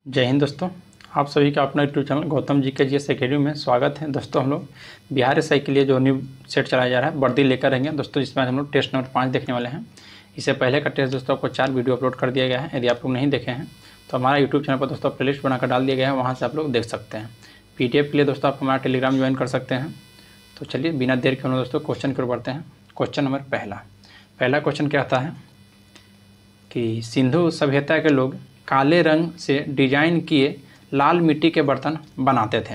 जय हिंद दोस्तों, आप सभी का अपना यूट्यूब चैनल गौतम जी के जीएस एकेडमी में स्वागत है। दोस्तों हम लोग बिहार एसआई के लिए जो न्यू सेट चलाया जा रहा है वर्दी लेकर रहेंगे दोस्तों, जिसमें हम लोग टेस्ट नंबर 5 देखने वाले हैं। इससे पहले का टेस्ट दोस्तों आपको 4 वीडियो अपलोड कर दिया गया है। यदि आप लोग नहीं देखे हैं तो हमारा यूट्यूब चैनल पर दोस्तों प्लेलिस्ट बनाकर डाल दिया गया है, वहाँ से आप लोग देख सकते हैं। PDF के लिए दोस्तों आप हमारा टेलीग्राम ज्वाइन कर सकते हैं। तो चलिए बिना देर के हम दोस्तों क्वेश्चन की ओर बढ़ते हैं। क्वेश्चन नंबर पहला क्वेश्चन क्या आता है कि सिंधु सभ्यता के लोग काले रंग से डिजाइन किए लाल मिट्टी के बर्तन बनाते थे,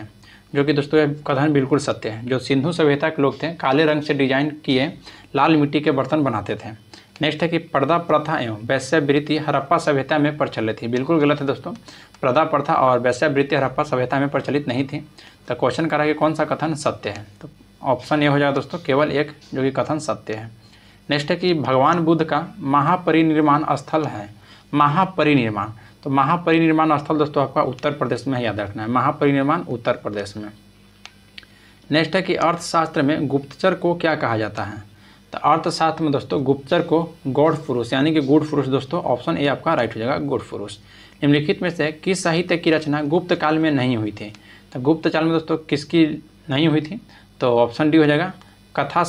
जो कि दोस्तों यह कथन बिल्कुल सत्य है। जो सिंधु सभ्यता के लोग थे काले रंग से डिजाइन किए लाल मिट्टी के बर्तन बनाते थे। नेक्स्ट है कि पर्दा प्रथा एवं वैश्यावृत्ति हड़प्पा सभ्यता में प्रचलित थी। बिल्कुल गलत है दोस्तों, पर्दा प्रथा और वैश्यावृत्ति हड़प्पा सभ्यता में प्रचलित नहीं थी। तो क्वेश्चन करा कि कौन सा कथन सत्य है, तो ऑप्शन ये हो जाएगा दोस्तों केवल एक, जो कि कथन सत्य है। नेक्स्ट है कि भगवान बुद्ध का महापरिनिर्वाण स्थल है। महापरिनिर्वाण, तो महापरिनिर्वाण स्थल दोस्तों आपका उत्तर प्रदेश में याद रखना है। महापरिनिर्वाण उत्तर प्रदेश में। नेक्स्ट है कि अर्थशास्त्र में गुप्तचर को क्या कहा जाता है, तो अर्थशास्त्र में दोस्तों गुप्तचर को गौड़ पुरुष यानी कि गुड़ पुरुष दोस्तों, ऑप्शन ए आपका राइट हो जाएगा, गुड़ पुरुष। निम्नलिखित में से किस साहित्य की रचना गुप्त काल में नहीं हुई थी, तो गुप्त काल में दोस्तों किसकी नहीं हुई थी, तो ऑप्शन डी हो जाएगा गाथा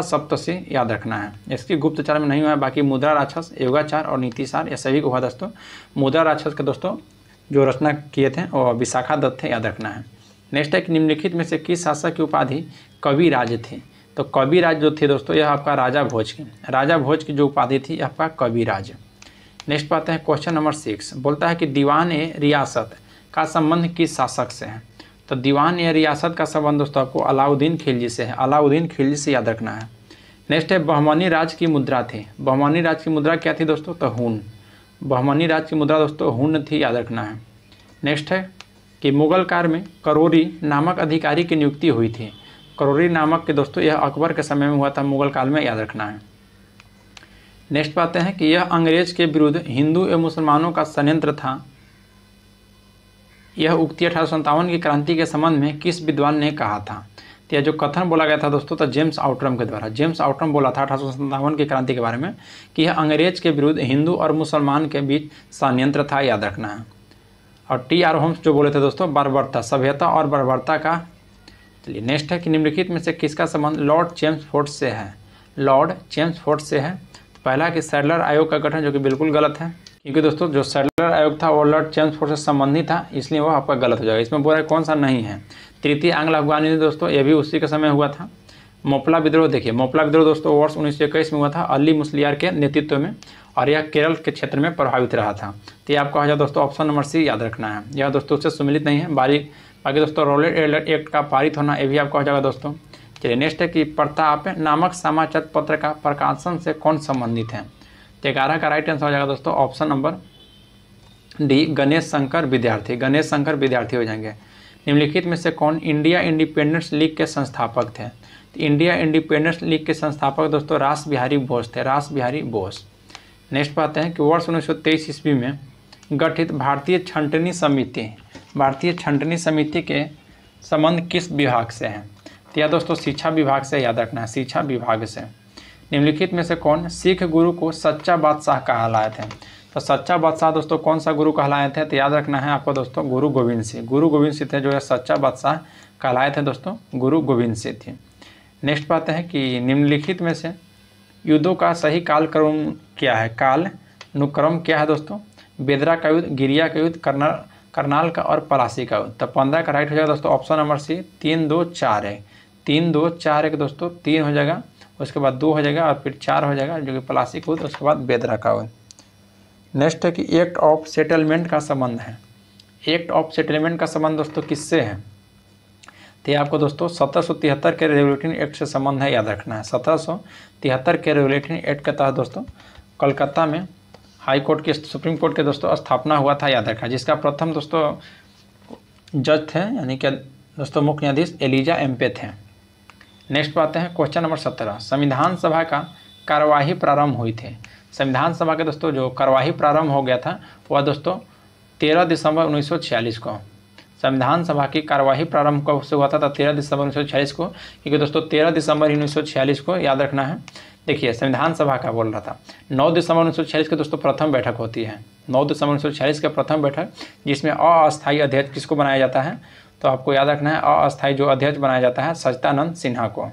सप्तशती याद रखना है। इसकी गुप्तचार में नहीं हुआ है, बाकी मुद्रा राक्षस, योगाचार और नीतिसार ये सभी को हुआ दोस्तों। मुद्रा राक्षस के दोस्तों जो रचना किए थे और विशाखा दत्त थे, याद रखना है। नेक्स्ट है कि निम्नलिखित में से किस शासक की उपाधि कविराज थी, तो कविराज जो थे दोस्तों यह आपका राजा भोज की जो उपाधि थी आपका कविराज। नेक्स्ट पाते हैं क्वेश्चन नंबर 6, बोलता है कि दीवान ए रियासत का संबंध किस शासक से है, तो दीवान या रियासत का संबंध दोस्तों आपको अलाउद्दीन खिलजी से है। अलाउद्दीन खिलजी से याद रखना है। नेक्स्ट है बहमनी राज की मुद्रा थी। बहमनी राज की मुद्रा क्या थी दोस्तों, तो हून। बहमनी राज की मुद्रा दोस्तों हून थी, याद रखना है। नेक्स्ट है कि मुगल काल में करोरी नामक अधिकारी की नियुक्ति हुई थी। करोरी नामक के दोस्तों यह अकबर के समय में हुआ था, मुगल काल में, याद रखना है। नेक्स्ट पाते हैं कि यह अंग्रेज के विरुद्ध हिंदू एवं मुसलमानों का षड्यंत्र था। यह उक्ति 1857 की क्रांति के संबंध में किस विद्वान ने कहा था, तो यह जो कथन बोला गया था दोस्तों, तो जेम्स आउटरम के द्वारा। जेम्स आउटरम बोला था 1857 की क्रांति के बारे में कि यह अंग्रेज के विरुद्ध हिंदू और मुसलमान के बीच षड्यंत्र था, याद रखना है। और T.R. होम्स जो बोले थे दोस्तों बर्बरता, सभ्यता और बर्बरता का। चलिए नेक्स्ट है कि निम्नलिखित में से किसका संबंध लॉर्ड चेम्सफोर्ड से है। लॉर्ड चेम्सफोर्ड से है। तो पहला कि सैडलर आयोग का गठन, जो कि बिल्कुल गलत है, क्योंकि दोस्तों जो सैडलर आयोग था वो लॉर्ड चेम्सफोर्ड से संबंधित था, इसलिए वो आपका गलत हो जाएगा। इसमें बोला कौन सा नहीं है। तृतीय आंग्ल अफगान युद्ध दोस्तों ये भी उसी के समय हुआ था। मोपला विद्रोह, देखिए मोपला विद्रोह दोस्तों वर्ष 1921 में हुआ था अली मुस्लियार के नेतृत्व में, और यह केरल के क्षेत्र में प्रभावित रहा था। तो ये आपका हो जाए दोस्तों ऑप्शन नंबर सी, याद रखना है। यह दोस्तों उससे सम्मिलित नहीं है। बाकी दोस्तों रॉलेट एक्ट का पारित होना ये भी आपका हो जाएगा दोस्तों। चलिए नेक्स्ट है कि प्रताप नामक समाचार पत्र का प्रकाशन से कौन संबंधित है, तो 11 का राइट आंसर हो जाएगा दोस्तों option number D, Ganesh Shankar विद्यार्थी। गणेश शंकर विद्यार्थी हो जाएंगे। निम्नलिखित में से कौन इंडिया इंडिपेंडेंस लीग के संस्थापक थे, तो इंडिया इंडिपेंडेंस लीग के संस्थापक दोस्तों रास बिहारी बोस थे, रास बिहारी बोस। नेक्स्ट पाते हैं कि वर्ष 1923 ईस्वी में गठित भारतीय छंटनी समिति के संबंध किस विभाग से है, तो यह दोस्तों शिक्षा विभाग से, याद रखना है, शिक्षा विभाग से। निम्नलिखित में से कौन सिख गुरु को सच्चा बादशाह कहलाए थे, तो सच्चा बादशाह दोस्तों कौन सा गुरु कहलाए थे, तो याद रखना है आपको दोस्तों गुरु गोविंद सिंह। गुरु गोविंद सिंह थे जो है सच्चा बादशाह कहलाए थे दोस्तों, गुरु गोविंद सिंह थे। नेक्स्ट पाते हैं कि निम्नलिखित में से युद्धों का सही कालक्रम क्या है, कालानुक्रम क्या है दोस्तों, बेदरा का युद्ध, गिरिया का युद्ध, करनाल का और पलासी का युद्ध। तो 15 का राइट हो जाएगा दोस्तों ऑप्शन नंबर सी, 3 2 4 1। 3 2 4 1 दोस्तों, 3 हो जाएगा, उसके बाद 2 हो जाएगा और फिर 4 हो जाएगा, जो कि पलासी का युद्ध, उसके बाद बेदरा का युद्ध। नेक्स्ट है कि एक्ट ऑफ सेटलमेंट का संबंध है। एक्ट ऑफ सेटलमेंट का संबंध दोस्तों किससे है, तो ये आपको दोस्तों 1773 के रेगुलेटरी एक्ट से संबंध है, याद रखना है। 1773 के रेगुलेटरी एक्ट के तहत दोस्तों कलकत्ता में हाई कोर्ट के, सुप्रीम कोर्ट के दोस्तों स्थापना हुआ था, याद रखना, जिसका प्रथम दोस्तों जज थे यानी कि दोस्तों मुख्य न्यायाधीश एलिजा एम्पे थे। नेक्स्ट पाते हैं क्वेश्चन नंबर 17, संविधान सभा का कार्यवाही प्रारंभ हुई थी। संविधान सभा के दोस्तों जो कार्यवाही प्रारंभ हो गया था वह दोस्तों 13 दिसंबर 1946 को। संविधान सभा की कार्यवाही प्रारंभ कब से हुआ था, तो 13 दिसंबर 1946 को, क्योंकि दोस्तों 13 दिसंबर 1946 को याद रखना है। देखिए संविधान सभा का बोल रहा था 9 दिसंबर 1946 की दोस्तों प्रथम बैठक होती है, 9 दिसंबर 1946 का प्रथम बैठक जिसमें अस्थायी अध्यक्ष किसको बनाया जाता है, तो आपको याद रखना है अस्थायी जो अध्यक्ष बनाया जाता है सच्चिदानंद सिन्हा को,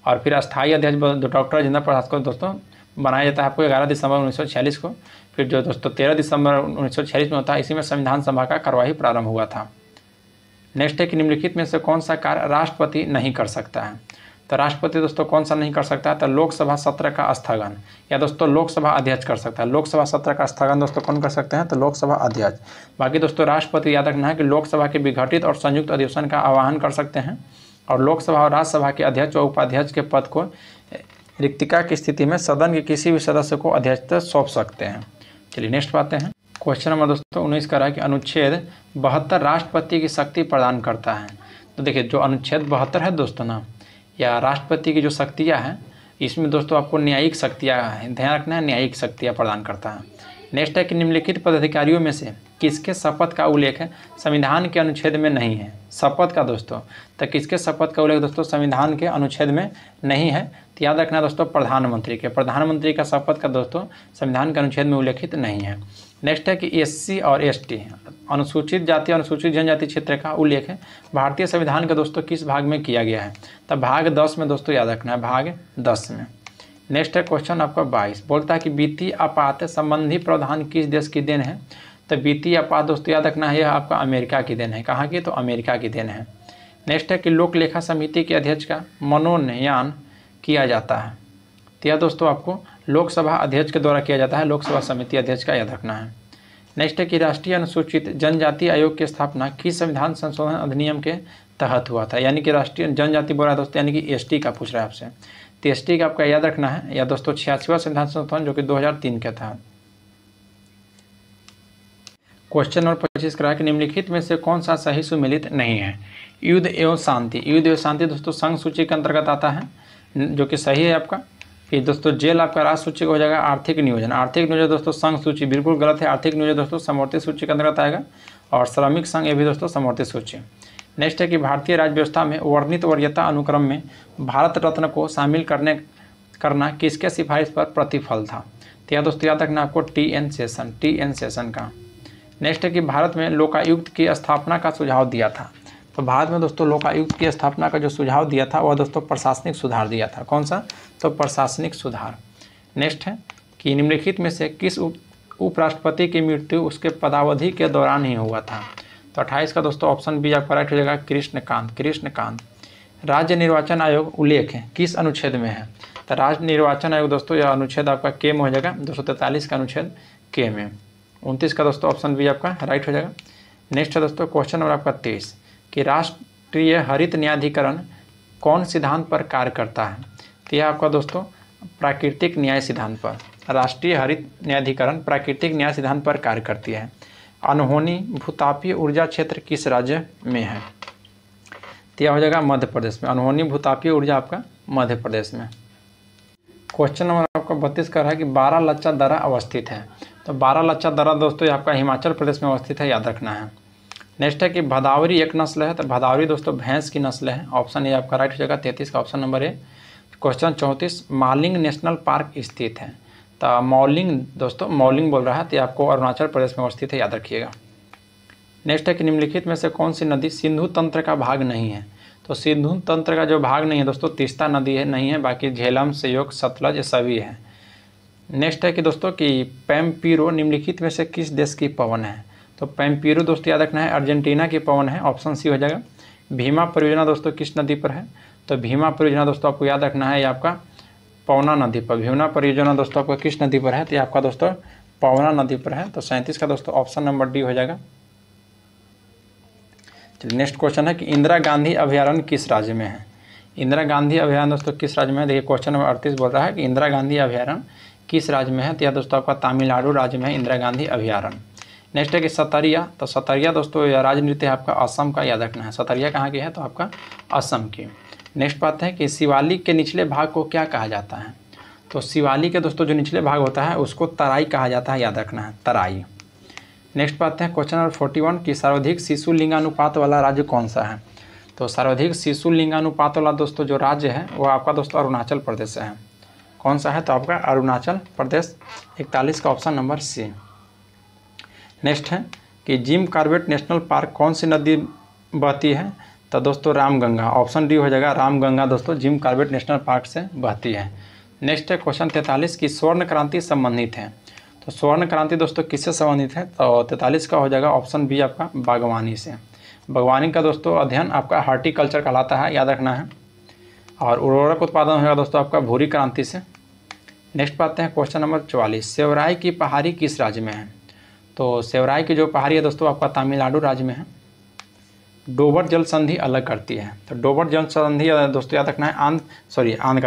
और फिर अस्थायी अध्यक्ष डॉक्टर राजेंद्र प्रसाद को दोस्तों बनाया जाता है आपको 11 दिसंबर 1946 को। फिर जो दोस्तों 13 दिसंबर 1946 में होता है, इसी में संविधान सभा का कार्यवाही प्रारंभ हुआ था। नेक्स्ट है कि निम्नलिखित में से कौन सा कार्य राष्ट्रपति नहीं कर सकता है, तो राष्ट्रपति दोस्तों कौन सा नहीं कर सकता है, तो लोकसभा सत्र का स्थगन, या दोस्तों लोकसभा अध्यक्ष कर सकता है। लोकसभा सत्र का स्थगन दोस्तों कौन कर सकते हैं, तो लोकसभा अध्यक्ष। बाकी दोस्तों राष्ट्रपति याद रखना है कि लोकसभा के विघटित और संयुक्त अधिवेशन का आह्वान कर सकते हैं, और लोकसभा और राज्यसभा के अध्यक्ष और उपाध्यक्ष के पद को रिक्तिका की स्थिति में सदन के किसी भी सदस्य को अध्यक्षता सौंप सकते हैं। चलिए नेक्स्ट पाते हैं। क्वेश्चन नंबर दोस्तों 19 का रहा कि अनुच्छेद 72 राष्ट्रपति की शक्ति प्रदान करता है। तो देखिए जो अनुच्छेद 72 है दोस्तों ना, या राष्ट्रपति की जो शक्तियाँ हैं, इसमें दोस्तों आपको न्यायिक शक्तियाँ हैं, ध्यान रखना है, न्यायिक शक्तियाँ प्रदान करता है। नेक्स्ट है कि निम्नलिखित पदाधिकारियों में से किसके शपथ का उल्लेख है संविधान के अनुच्छेद में नहीं है। शपथ का दोस्तों, तो किसके शपथ का उल्लेख दोस्तों संविधान के अनुच्छेद में नहीं है, तो याद रखना दोस्तों प्रधानमंत्री के। प्रधानमंत्री का शपथ का दोस्तों संविधान के अनुच्छेद में उल्लेखित नहीं है। नेक्स्ट है कि SC और ST अनुसूचित जाति और अनुसूचित जनजाति क्षेत्र का उल्लेख है भारतीय संविधान के दोस्तों किस भाग में किया गया है, तब भाग 10 में दोस्तों याद रखना है, भाग 10 में। नेक्स्ट है क्वेश्चन आपका 22, बोलता है कि वित्तीय आपात संबंधी प्रावधान किस देश की देन है, तो वित्तीय आपात दोस्तों याद रखना है यह आपका अमेरिका की देन है। कहाँ की, तो अमेरिका की देन है। नेक्स्ट है कि लोक लेखा समिति के अध्यक्ष का मनोनयन किया जाता है, तो यह दोस्तों आपको लोकसभा अध्यक्ष के द्वारा किया जाता है, लोकसभा समिति अध्यक्ष का याद रखना है। नेक्स्ट है कि राष्ट्रीय अनुसूचित जनजाति आयोग की स्थापना किस संविधान संशोधन अधिनियम के तहत हुआ था, यानी कि राष्ट्रीय जनजाति बोल रहा है दोस्तों, यानी कि ST का पूछ रहा है आपसे, तो ST का आपका याद रखना है, या दोस्तों 86वां संविधान संशोधन जो कि 2003 का था। क्वेश्चन नंबर 25 करा कि निम्नलिखित में से कौन सा सही सुमेलित नहीं है। युद्ध एवं शांति, युद्ध एवं शांति दोस्तों संघ सूची के अंतर्गत आता है, जो कि सही है आपका। फिर दोस्तों जेल आपका राष्ट्र सूची का हो जाएगा। आर्थिक नियोजन, आर्थिक नियोजन दोस्तों संघ सूची बिल्कुल गलत है, आर्थिक नियोजन दोस्तों समवर्ती सूची के अंतर्गत आएगा, और श्रमिक संघ ये भी दोस्तों समवर्ती सूची। नेक्स्ट है कि भारतीय राज्य व्यवस्था में वर्णित वरीयता अनुक्रम में भारत रत्न को शामिल करना किसके सिफारिश पर प्रतिफल था, तो यह दोस्तों याद रखना आपको TN सेशन का। नेक्स्ट है कि भारत में लोकायुक्त की स्थापना का सुझाव दिया था, तो भारत में दोस्तों लोकायुक्त की स्थापना का जो सुझाव दिया था वह दोस्तों प्रशासनिक सुधार दिया था। कौन सा, तो प्रशासनिक सुधार। नेक्स्ट है कि निम्नलिखित में से किस उपराष्ट्रपति की मृत्यु उसके पदावधि के दौरान ही हुआ था, तो 28 का दोस्तों ऑप्शन बी आपका राइट हो जाएगा, कृष्णकांत। राज्य निर्वाचन आयोग उल्लेख है किस अनुच्छेद में है, तो राज्य निर्वाचन आयोग दोस्तों यह अनुच्छेद आपका के में हो जाएगा, 243 का अनुच्छेद के में। 29 का दोस्तों ऑप्शन बी आपका राइट हो जाएगा। नेक्स्ट है दोस्तों क्वेश्चन नंबर आपका 23 कि राष्ट्रीय हरित न्यायाधिकरण कौन सिद्धांत पर कार्य करता है, तो यह आपका दोस्तों प्राकृतिक न्याय सिद्धांत पर, राष्ट्रीय हरित न्यायाधिकरण प्राकृतिक न्याय सिद्धांत पर कार्य करती है। अनहोनी भूतापीय ऊर्जा क्षेत्र किस राज्य में है, तो यह हो जाएगा मध्य प्रदेश में। अनहोनी भूतापीय ऊर्जा आपका मध्य प्रदेश में। क्वेश्चन नंबर आपका 32 का है कि 12 लच्चा दर्रा अवस्थित है, तो 12 लच्चा दर्रा दोस्तों आपका हिमाचल प्रदेश में अवस्थित है, याद रखना है। नेक्स्ट है कि भदावरी एक नस्ल है, तो भदावरी दोस्तों भैंस की नस्ल है, ऑप्शन ए आपका राइट हो जाएगा, 33 का option number A. Question 34 Mouling national park स्थित है, तो मॉलिंग दोस्तों मॉलिंग बोल रहा है, तो आपको अरुणाचल प्रदेश में अवस्थित है, याद रखिएगा। नेक्स्ट है कि निम्नलिखित में से कौन सी नदी सिंधु तंत्र का भाग नहीं है, तो सिंधु तंत्र का जो भाग नहीं है दोस्तों तीस्ता नदी है, नहीं है, बाकी झेलम, सयोग, सतलज ये सभी है। नेक्स्ट है कि दोस्तों कि पैम्पीरो निम्नलिखित में से किस देश की पवन है, तो पैम्पीरो दोस्तों याद रखना है अर्जेंटीना की पवन है, ऑप्शन सी हो जाएगा। भीमा परियोजना दोस्तों किस नदी पर है, तो भीमा परियोजना दोस्तों आपको याद रखना है ये आपका पवना नदी पर। भीमा परियोजना दोस्तों आपका किस नदी पर है, तो ये आपका दोस्तों पवना नदी पर है, तो 37 का दोस्तों ऑप्शन नंबर डी हो जाएगा। चलिए नेक्स्ट क्वेश्चन है कि इंदिरा गांधी अभयारण्य किस राज्य में है। इंदिरा गांधी अभयारण्य दोस्तों किस राज्य में है, देखिए क्वेश्चन नंबर 38 बोल रहा है कि इंदिरा गांधी अभयारण्य किस राज्य में है, तो यह दोस्तों आपका तमिलनाडु राज्य में है इंदिरा गांधी अभयारण्य। नेक्स्ट है कि सतरिया, तो सतरिया दोस्तों यह राज्य नृत्य है आपका असम का, याद रखना है। सतरिया कहाँ की है, तो आपका असम की। नेक्स्ट बात है कि शिवालिक के निचले भाग को क्या कहा जाता है, तो शिवालिक के दोस्तों जो निचले भाग होता है उसको तराई कहा जाता है, याद रखना है, तराई। नेक्स्ट बात है क्वेश्चन नंबर 41 कि सर्वाधिक शिशु लिंगानुपात वाला राज्य कौन सा है, तो सर्वाधिक शिशु लिंगानुपात वाला दोस्तों जो राज्य है वो आपका दोस्तों अरुणाचल प्रदेश से है। कौन सा है, तो आपका अरुणाचल प्रदेश, 41 का ऑप्शन नंबर सी। नेक्स्ट है कि जिम कॉर्बेट नेशनल पार्क कौन सी नदी बहती है? तो दोस्तों रामगंगा, ऑप्शन डी हो जाएगा रामगंगा दोस्तों जिम कॉर्बेट नेशनल पार्क से बहती है। नेक्स्ट है क्वेश्चन 43 की स्वर्ण क्रांति संबंधित है। तो स्वर्ण क्रांति दोस्तों किससे संबंधित है? तो 43 का हो जाएगा ऑप्शन बी आपका बागवानी से। बागवानी का दोस्तों अध्ययन आपका हार्टिकल्चर कहलाता है, याद रखना है। और उर्वरक उत्पादन होगा दोस्तों आपका भूरी क्रांति से। नेक्स्ट पाते हैं क्वेश्चन नंबर 44, सेवराई की पहाड़ी किस राज्य में है? तो सेवराई की जो पहाड़ी है दोस्तों आपका तमिलनाडु राज्य में है। डोबर जल संधि अलग करती है। तो डोबर जल संधि दोस्तों याद रखना है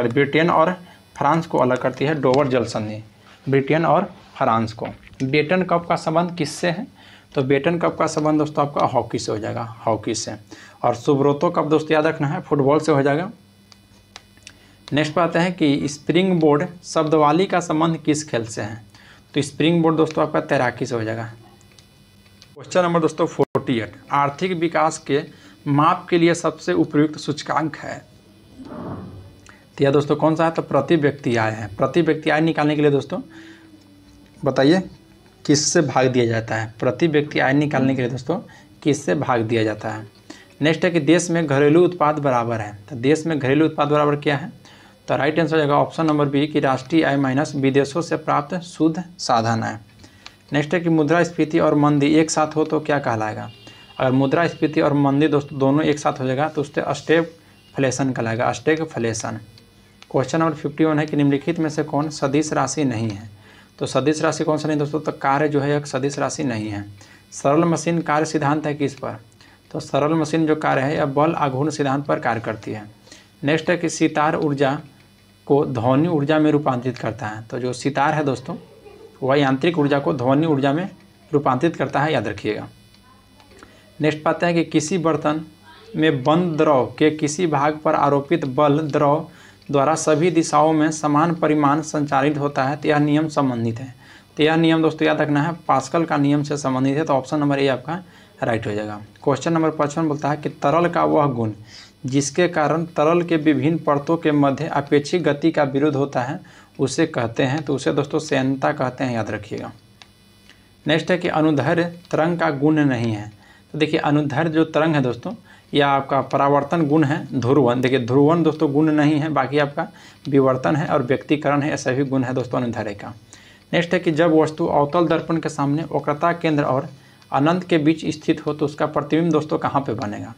ब्रिटेन और फ्रांस को अलग करती है डोबर जल संधि, ब्रिटेन और फ्रांस को। बेटन कप का संबंध किससे है? तो बेटन कप का संबंध दोस्तों आपका हॉकी से हो जाएगा, हॉकी से। और सुब्रोतो कप दोस्तों याद रखना है फुटबॉल से हो जाएगा। नेक्स्ट पे आते हैं कि स्प्रिंग बोर्ड शब्दवाली का संबंध किस खेल से है? तो स्प्रिंग बोर्ड दोस्तों आपका तैराकी से हो जाएगा। क्वेश्चन नंबर दोस्तों 48, आर्थिक विकास के माप के लिए सबसे उपयुक्त सूचकांक है? तो यह दोस्तों कौन सा है? तो प्रति व्यक्ति आय है। प्रति व्यक्ति आय निकालने के लिए दोस्तों बताइए किससे भाग दिया जाता है? प्रति व्यक्ति आय निकालने के लिए दोस्तों किससे भाग दिया जाता है? नेक्स्ट है कि देश में घरेलू उत्पाद बराबर है। तो देश में घरेलू उत्पाद बराबर क्या है? तो राइट आंसर हो जाएगा ऑप्शन नंबर बी कि राष्ट्रीय आय माइनस विदेशों से प्राप्त शुद्ध साधन है। नेक्स्ट है कि मुद्रास्फीति और मंदी एक साथ हो तो क्या कहलाएगा? अगर मुद्रास्फीति और मंदी दोस्तों दोनों एक साथ हो जाएगा तो उससे स्टैगफ्लेशन कहलाएगा, स्टैगफ्लेशन। क्वेश्चन नंबर 51 है कि निम्नलिखित में से कौन सदिश राशि नहीं है? तो सदिश राशि कौन सा नहीं दोस्तों? तो कार्य जो है एक सदिश राशि नहीं है। सरल मशीन कार्य सिद्धांत है किस पर? तो सरल मशीन जो कार्य है यह बल आघूर्ण सिद्धांत पर कार्य करती है। नेक्स्ट है कि सितार ऊर्जा को ध्वनि ऊर्जा में रूपांतरित करता है। तो जो सितार है दोस्तों वह यांत्रिक ऊर्जा को ध्वनि ऊर्जा में रूपांतरित करता है, याद रखिएगा। नेक्स्ट पाता है कि किसी बर्तन में बंद द्रव के किसी भाग पर आरोपित बल द्रव द्वारा सभी दिशाओं में समान परिमाण संचालित होता है, तो यह नियम संबंधित है। तो यह नियम दोस्तों याद रखना है पास्कल का नियम से संबंधित है। तो ऑप्शन नंबर ए आपका राइट हो जाएगा। क्वेश्चन नंबर 55 बोलता है कि तरल का वह गुण जिसके कारण तरल के विभिन्न परतों के मध्य अपेक्षित गति का विरोध होता है उसे कहते हैं, तो उसे दोस्तों संयंत्रता कहते हैं, याद रखिएगा। नेक्स्ट है कि अनुदैर्ध्य तरंग का गुण नहीं है। तो देखिए अनुदैर्ध्य जो तरंग है दोस्तों यह आपका परावर्तन गुण है, ध्रुवन। देखिए ध्रुवन दोस्तों गुण नहीं है, बाकी आपका विवर्तन है और व्यक्तीकरण है, ऐसा भी गुण है दोस्तों अनुदैर्ध्य का। नेक्स्ट है कि जब वस्तु अवतल दर्पण के सामने वक्रता केंद्र और अनंत के बीच स्थित हो तो उसका प्रतिबिंब दोस्तों कहाँ पे बनेगा?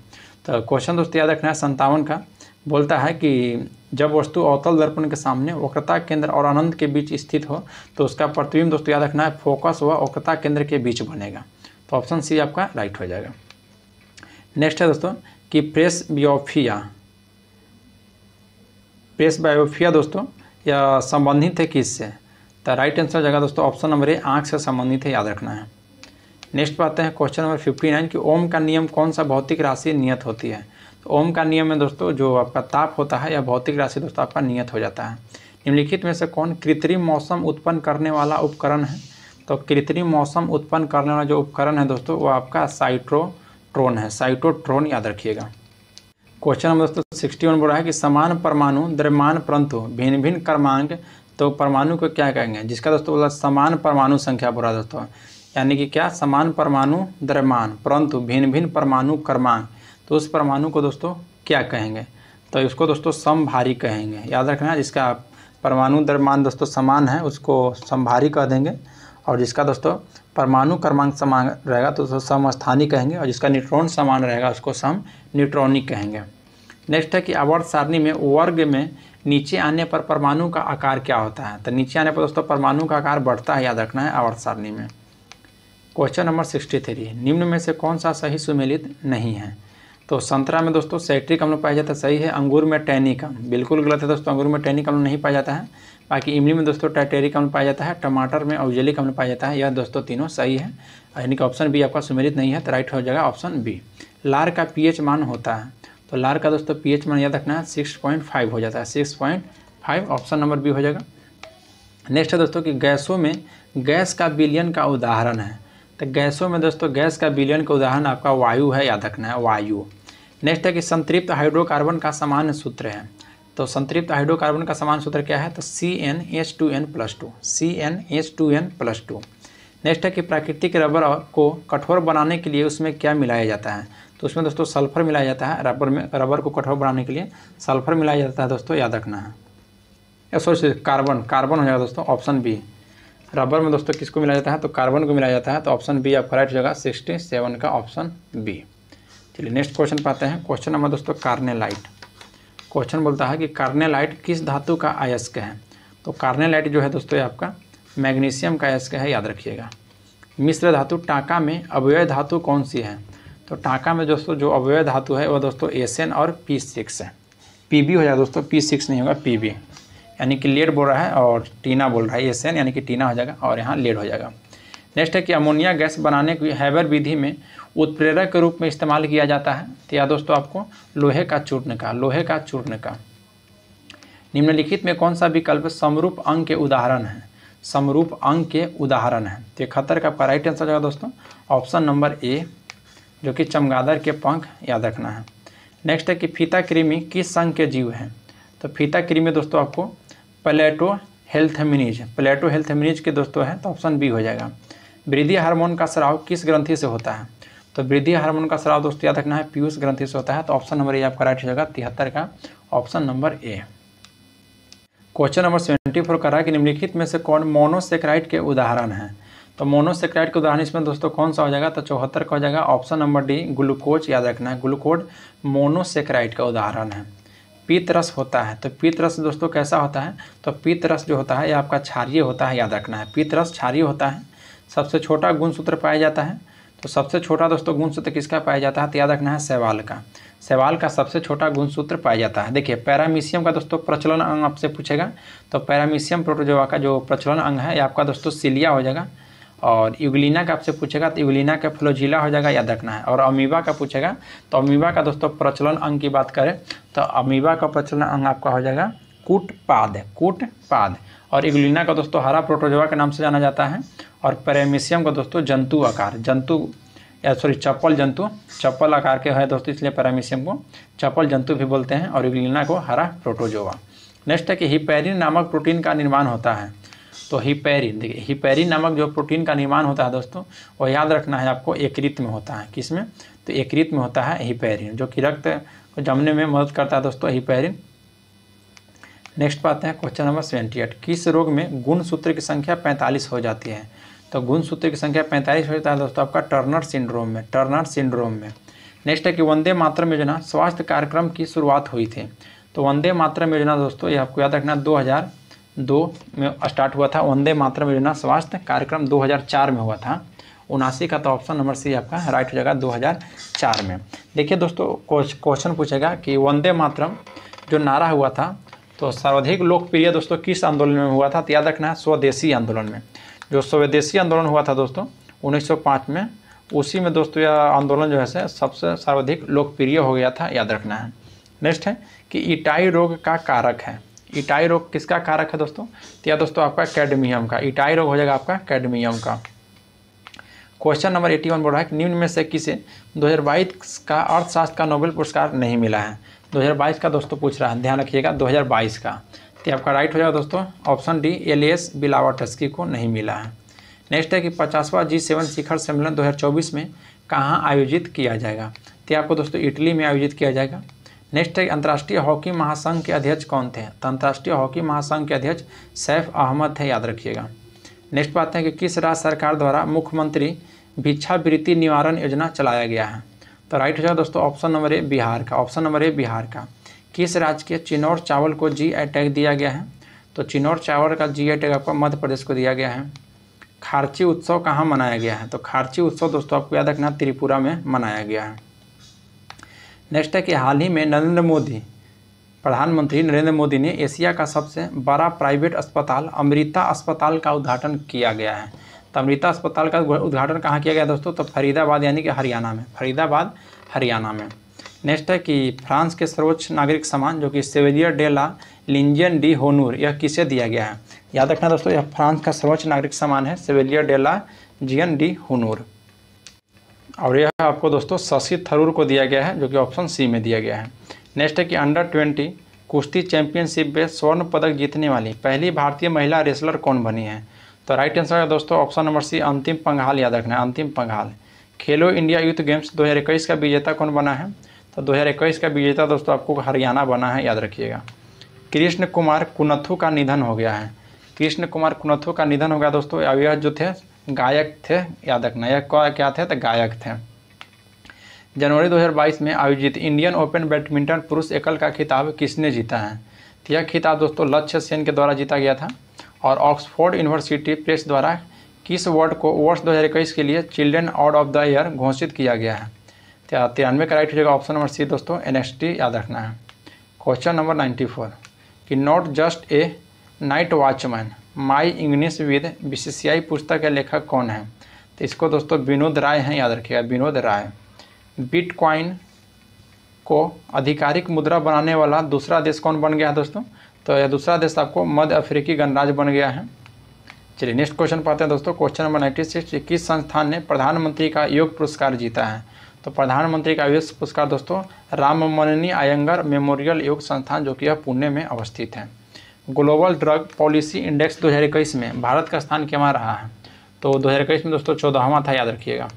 तो क्वेश्चन दोस्तों याद रखना है 57 का, बोलता है कि जब वस्तु अवतल दर्पण के सामने वक्रता केंद्र और अनंत के बीच स्थित हो तो उसका प्रतिबिंब दोस्तों याद रखना है फोकस व वक्रता केंद्र के बीच बनेगा। तो ऑप्शन सी आपका राइट हो जाएगा। नेक्स्ट है दोस्तों कि प्रेसबायोपिया दोस्तों यह संबंधित है किससे? तो राइट आंसर जगह दोस्तों ऑप्शन नंबर ए आँख से संबंधित है, याद रखना है। नेक्स्ट पे आते हैं क्वेश्चन नंबर 59 कि ओम का नियम कौन सा भौतिक राशि नियत होती है? तो ओम का नियम में दोस्तों जो आपका ताप होता है या भौतिक राशि दोस्तों आपका नियत हो जाता है। निम्नलिखित में से कौन कृत्रिम मौसम उत्पन्न करने वाला उपकरण है? तो कृत्रिम मौसम उत्पन्न करने वाला जो उपकरण है दोस्तों वो आपका साइक्लोट्रॉन है, साइक्लोट्रॉन, याद रखिएगा। क्वेश्चन नंबर दोस्तों 61 बोल रहा है कि समान परमाणु द्रव्यमान परंतु भिन्न भिन्न क्रमांक, तो परमाणु को क्या कहेंगे? जिसका दोस्तों बोला समान परमाणु संख्या बोला दोस्तों, यानी कि क्या समान परमाणु द्रव्यमान परंतु भिन्न भिन्न परमाणु क्रमांक, तो उस परमाणु को दोस्तों क्या कहेंगे? तो इसको दोस्तों समभारी कहेंगे, याद रखना है। जिसका परमाणु द्रव्यमान दोस्तों समान है उसको समभारी कह देंगे, और जिसका दोस्तों परमाणु क्रमांक समान रहेगा तो उसको समस्थानी कहेंगे, और जिसका न्यूट्रॉन समान रहेगा उसको सम न्यूट्रॉनिक कहेंगे। नेक्स्ट है कि आवर्त सारणी में वर्ग में नीचे आने पर परमाणु का आकार क्या होता है? तो नीचे आने पर दोस्तों परमाणु का आकार बढ़ता है, याद रखना है आवर्त सारणी में। क्वेश्चन नंबर 63 निम्न में से कौन सा सही सुमेलित नहीं है? तो संतरा में दोस्तों सैट्रिक अम्ल पाया जाता है, सही है। अंगूर में टैनिक अम्ल बिल्कुल गलत है दोस्तों, अंगूर में टैनिक अम्ल नहीं पाया जाता है। बाकी इमली में दोस्तों टाइटेरिक अम्ल पाया जाता है, टमाटर में ऑक्जेलिक अम्ल पाया जाता है, यह दोस्तों तीनों सही है, यानी कि ऑप्शन बी आपका सुमेलित नहीं है, तो राइट हो जाएगा ऑप्शन बी। लार का पीएच मान होता है, तो लार का दोस्तों पीएच मान याद रखना है 6.5 हो जाता है, 6.5 ऑप्शन नंबर बी हो जाएगा। नेक्स्ट है दोस्तों कि गैसों में गैस का विलयन का उदाहरण है, तो गैसों में दोस्तों गैस का विलयन का उदाहरण आपका वायु है, याद रखना है वायु। नेक्स्ट है कि संतृप्त हाइड्रोकार्बन का सामान्य सूत्र है, तो संतृप्त हाइड्रोकार्बन का समान सूत्र क्या है? तो CnH2n+2, CnH2n+2। नेक्स्ट है कि प्राकृतिक रबर को कठोर बनाने के लिए उसमें क्या मिलाया जाता है, तो उसमें दोस्तों सल्फर मिलाया जाता है। रबर को कठोर बनाने के लिए सल्फर मिलाया जाता है दोस्तों, याद रखना है। सॉरी कार्बन हो जाएगा दोस्तों, ऑप्शन बी। रबर में दोस्तों किसको मिलाया जाता है, तो कार्बन को मिलाया जाता है, तो ऑप्शन बी आपका राइट हो जाएगा 67 का ऑप्शन बी। चलिए नेक्स्ट क्वेश्चन पाते हैं। क्वेश्चन नंबर दोस्तों कार्नेलाइट। क्वेश्चन बोलता है कि कार्नेलाइट किस धातु का अयस्क है, तो कार्नेलाइट जो है दोस्तों ये आपका मैग्नीशियम का अयस्क है, याद रखिएगा। मिश्र धातु टाका में अवयव धातु कौन सी है, तो टाका में दोस्तों जो अवयव धातु है वह दोस्तों एसएन और P6 है। पीबी हो जाएगा दोस्तों, P6 नहीं होगा, पीबी, यानी कि लेड बोल रहा है और टीना बोल रहा है, एसएन यानी कि टीना हो जाएगा और यहाँ लेड हो जाएगा। नेक्स्ट है कि अमोनिया गैस बनाने की हैबर विधि में उत्प्रेरक के रूप में इस्तेमाल किया जाता है, तो यह दोस्तों आपको लोहे का चूर्ण का। निम्नलिखित में कौन सा विकल्प समरूप अंग के उदाहरण है, समरूप अंग के उदाहरण है, तो 71 का राइट आंसर हो जाएगा दोस्तों ऑप्शन नंबर ए, जो कि चमगादड़ के पंख, याद रखना है। नेक्स्ट है कि फीता कृमि किस संघ के जीव हैं, तो फीता कृमि दोस्तों आपको प्लेटो हेल्थ के दोस्तों है, तो ऑप्शन बी हो जाएगा। वृद्धि हार्मोन का स्राव किस ग्रंथि से होता है, तो वृद्धि हार्मोन का स्राव दोस्तों याद रखना है पीयूष ग्रंथि से होता है, तो ऑप्शन नंबर ए आपका राइट हो जाएगा 73 का option number A. Question number 74 कर रहा है कि निम्नलिखित में से कौन मोनोसेक्राइड के उदाहरण है, तो मोनोसेक्राइड के उदाहरण इसमें दोस्तों कौन सा हो जाएगा, तो 74 का हो जाएगा ऑप्शन नंबर डी ग्लूकोज, याद रखना है। ग्लूकोज मोनोसेक्राइड का उदाहरण है। पीत रस होता है, तो पीत रस दोस्तों कैसा होता है, तो पीत रस जो होता है ये आपका क्षारीय होता है, याद रखना है। पीत रस क्षारीय होता है। सबसे छोटा गुणसूत्र पाया जाता है, तो सबसे छोटा दोस्तों गुणसूत्र किसका पाया जाता है, तो याद रखना है शैवाल का सबसे छोटा गुणसूत्र पाया जाता है। देखिए पैरामीशियम का दोस्तों प्रचलन अंग आपसे पूछेगा, तो पैरामीशियम प्रोटोजोआ का जो प्रचलन अंग है ये आपका दोस्तों सिलिया हो जाएगा। और यूग्लिना का आपसे पूछेगा तो यूग्लिना का फ्लोजिला हो जाएगा, याद रखना है। और अमीबा का पूछेगा तो अमीबा का दोस्तों प्रचलन अंग की बात करें तो अमीबा का प्रचलन अंग आपका हो जाएगा कूटपाद। और यूग्लिना का दोस्तों हरा प्रोटोजोआ के नाम से जाना जाता है। और पैरामीशियम का दोस्तों चप्पल आकार के है दोस्तों, इसलिए पैरामीशियम को चप्पल जंतु भी बोलते हैं और यूग्लिना को हरा प्रोटोजोआ। नेक्स्ट है कि हिपैरिन नामक प्रोटीन का निर्माण होता है, तो हिपैरिन, देखिए हिपैरिन नामक जो प्रोटीन का निर्माण होता है दोस्तों वो याद रखना है आपको यकृत में होता है। किसमें, तो यकृत में होता है हिपैरिन, जो कि रक्त को जमने में मदद करता है दोस्तों हिपैरिन। नेक्स्ट पाते हैं क्वेश्चन नंबर 78। किस रोग में गुणसूत्र की संख्या 45 हो जाती है, तो गुणसूत्र की संख्या 45 हो जाता है दोस्तों आपका टर्नर सिंड्रोम में। नेक्स्ट है कि वंदे मातरम योजना स्वास्थ्य कार्यक्रम की शुरुआत हुई थी, तो वंदे मातरम योजना दोस्तों ये आपको याद रखना 2002 में स्टार्ट हुआ था। वंदे मातरम योजना स्वास्थ्य कार्यक्रम 2004 में हुआ था, 79 का, तो ऑप्शन नंबर सी आपका राइट हो जाएगा 2004 में। देखिए दोस्तों क्वेश्चन पूछेगा कि वंदे मातरम जो नारा हुआ था तो सर्वाधिक लोकप्रिय दोस्तों किस आंदोलन में हुआ था, तो याद रखना है स्वदेशी आंदोलन में। जो स्वदेशी आंदोलन हुआ था दोस्तों 1905 में, उसी में दोस्तों यह आंदोलन जो है सबसे सर्वाधिक लोकप्रिय हो गया था, याद रखना है। नेक्स्ट है कि इटाई रोग का कारक है, इटाई रोग किसका कारक है दोस्तों, तो यह दोस्तों आपका कैडमियम का, इटाई रोग हो जाएगा आपका कैडमियम का। क्वेश्चन नंबर 81 बोल रहा है कि निम्न में से किसे 2022 का अर्थशास्त्र का नोबेल पुरस्कार नहीं मिला है, 2022 का दोस्तों पूछ रहा है, ध्यान रखिएगा 2022 का, तो आपका राइट हो जाएगा दोस्तों ऑप्शन डी एलियस ब्लावाटस्की को नहीं मिला है। नेक्स्ट है कि 50वां G7 शिखर सम्मेलन 2024 में कहाँ आयोजित किया जाएगा, तो आपको दोस्तों इटली में आयोजित किया जाएगा। नेक्स्ट है अंतर्राष्ट्रीय हॉकी महासंघ के अध्यक्ष कौन थे, तो अंतर्राष्ट्रीय हॉकी महासंघ के अध्यक्ष सैफ अहमद है, याद रखिएगा। नेक्स्ट बात है कि किस राज्य सरकार द्वारा मुख्यमंत्री भिक्षावृत्ति निवारण योजना चलाया गया है, तो राइट हो जाएगा दोस्तों ऑप्शन नंबर ए बिहार का, ऑप्शन नंबर ए बिहार का। किस राज्य के चिनौर चावल को GI टैग दिया गया है, तो चिनौर चावल का GI टैग आपको मध्य प्रदेश को दिया गया है। खारची उत्सव कहाँ मनाया गया है, तो खारची उत्सव दोस्तों आपको याद रखना त्रिपुरा में मनाया गया है। नेक्स्ट है कि हाल ही में प्रधानमंत्री नरेंद्र मोदी ने एशिया का सबसे बड़ा प्राइवेट अस्पताल अमृता अस्पताल का उद्घाटन किया गया है, तो अमृता अस्पताल का उद्घाटन कहाँ किया गया दोस्तों, तो फरीदाबाद यानी कि हरियाणा में। नेक्स्ट है कि फ्रांस के सर्वोच्च नागरिक सम्मान जो कि सेवेलियर डे ला लीजियन डी होनूर, यह किसे दिया गया है, याद रखना दोस्तों यह फ्रांस का सर्वोच्च नागरिक सम्मान है सेवेलियर डे ला लीजियन डी होनूर। और यह आपको दोस्तों शशि थरूर को दिया गया है, जो कि ऑप्शन सी में दिया गया है। नेक्स्ट है कि अंडर 20 कुश्ती चैंपियनशिप में स्वर्ण पदक जीतने वाली पहली भारतीय महिला रेसलर कौन बनी है, तो राइट आंसर है दोस्तों ऑप्शन नंबर सी, अंतिम पंघाल याद रखना है, अंतिम पंघाल। खेलो इंडिया यूथ गेम्स 2021 का विजेता कौन बना है? तो 2021 का विजेता दोस्तों आपको हरियाणा बना है, याद रखिएगा। कृष्ण कुमार कुनथु का निधन हो गया है। कृष्ण कुमार कुनथु का निधन हो गया दोस्तों। यह जो थे गायक थे, याद रखना, यह क्या थे? तो गायक थे। जनवरी 2022 में आयोजित इंडियन ओपन बैडमिंटन पुरुष एकल का खिताब किसने जीता है? तो यह खिताब दोस्तों लक्ष्य सेन के द्वारा जीता गया था। और ऑक्सफोर्ड यूनिवर्सिटी प्रेस द्वारा किस वर्ड को वर्ष 2021 के लिए children award of the year घोषित किया गया है? 93 का राइट हो जाएगा ऑप्शन नंबर सी दोस्तों, NXT याद रखना है। क्वेश्चन नंबर 94 कि not just a night watchman my English with BCCI पुस्तक के लेखक कौन है? तो इसको दोस्तों विनोद राय हैं, याद रखिएगा, विनोद राय। बिटकॉइन को आधिकारिक मुद्रा बनाने वाला दूसरा देश कौन बन गया है दोस्तों? तो यह दूसरा देश आपको मध्य अफ्रीकी गणराज्य बन गया है। चलिए नेक्स्ट क्वेश्चन पाते हैं दोस्तों। क्वेश्चन नंबर 96, किस संस्थान ने प्रधानमंत्री का योग पुरस्कार जीता है? तो प्रधानमंत्री का योग पुरस्कार दोस्तों राममनोनी अयंगर मेमोरियल योग संस्थान, जो कि यह पुणे में अवस्थित है। ग्लोबल ड्रग पॉलिसी इंडेक्स 2021 में भारत का स्थान क्या रहा है? तो 2021 में दोस्तों 14वां था, याद रखिएगा।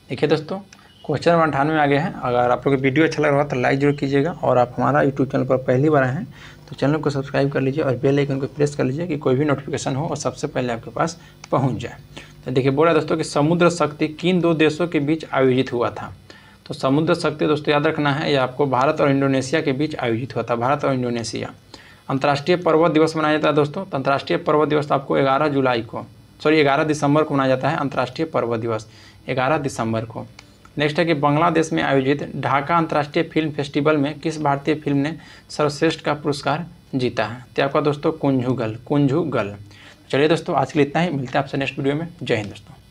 देखिए दोस्तों क्वेश्चन नंबर 98 में आगे हैं। अगर आप लोग को वीडियो अच्छा लग रहा हो तो लाइक जरूर कीजिएगा, और आप हमारा यूट्यूब चैनल पर पहली बार आए हैं तो चैनल को सब्सक्राइब कर लीजिए और बेल आइकन को प्रेस कर लीजिए कि कोई भी नोटिफिकेशन हो और सबसे पहले आपके पास पहुंच जाए। तो देखिए बोला दोस्तों कि समुद्र शक्ति किन दो देशों के बीच आयोजित हुआ था? तो समुद्र शक्ति दोस्तों याद रखना है, यह आपको भारत और इंडोनेशिया के बीच आयोजित हुआ था, भारत और इंडोनेशिया। अंतर्राष्ट्रीय पर्वत दिवस मनाया जाता है दोस्तों। तो अंतर्राष्ट्रीय पर्वत दिवस आपको 11 दिसंबर को मनाया जाता है। अंतर्राष्ट्रीय पर्वत दिवस 11 दिसंबर को। नेक्स्ट है कि बांग्लादेश में आयोजित ढाका अंतर्राष्ट्रीय फिल्म फेस्टिवल में किस भारतीय फिल्म ने सर्वश्रेष्ठ का पुरस्कार जीता है? तो आपका दोस्तों कुंजुगल। चलिए दोस्तों आज के लिए इतना ही, मिलते हैं आपसे नेक्स्ट वीडियो में। जय हिंद दोस्तों।